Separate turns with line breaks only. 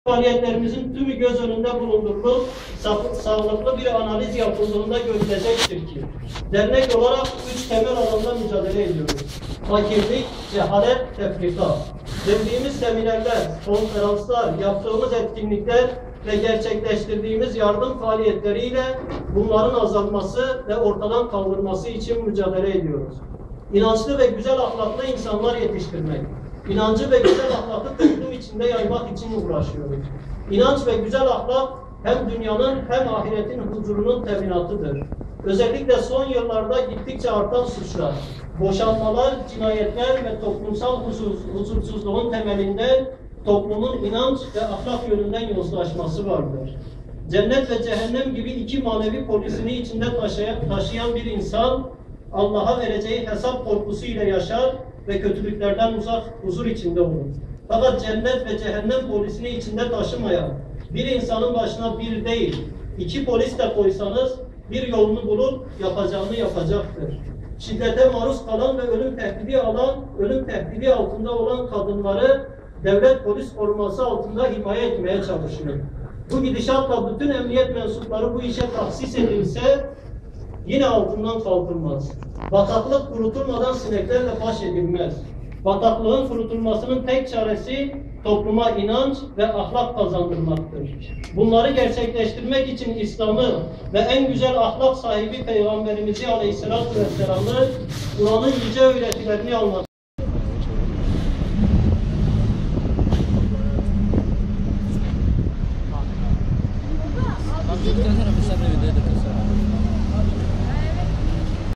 Faaliyetlerimizin tümü göz önünde bulundurulup sağlıklı bir analiz yapıldığında görülecektir ki dernek olarak 3 temel alanda mücadele ediyoruz. Fakirlik, cehalet, tefrika. Verdiğimiz seminerler, konferanslar, yaptığımız etkinlikler ve gerçekleştirdiğimiz yardım faaliyetleriyle bunların azalması ve ortadan kaldırılması için mücadele ediyoruz. İnançlı ve güzel ahlaklı insanlar yetiştirmek, İnancı ve güzel ahlakı toplum içinde yaymak için uğraşıyoruz. İnanç ve güzel ahlak hem dünyanın hem ahiretin huzurunun teminatıdır. Özellikle son yıllarda gittikçe artan suçlar, boşanmalar, cinayetler ve toplumsal huzursuzluğun temelinde toplumun inanç ve ahlak yönünden yozlaşması vardır. Cennet ve cehennem gibi iki manevi polisini içinde taşıyan bir insan, Allah'a vereceği hesap korkusu ile yaşar ve kötülüklerden uzak, huzur içinde olur. Fakat cennet ve cehennem polisini içinde taşımayan bir insanın başına bir değil, 2 polis de koysanız bir yolunu bulup yapacağını yapacaktır. Şiddete maruz kalan ve ölüm tehdidi altında olan kadınları devlet polis koruması altında himaye etmeye çalışıyor. Bu gidişatla bütün emniyet mensupları bu işe tahsis edilse yine altından kalkılmaz. Bataklık kurutulmadan sineklerle baş edilmez. Bataklığın kurutulmasının tek çaresi topluma inanç ve ahlak kazandırmaktır. Bunları gerçekleştirmek için İslam'ı ve en güzel ahlak sahibi Peygamberimizi Aleyhisselatü Vesselam'ı, Kur'an'ın yüce öğretilerini almak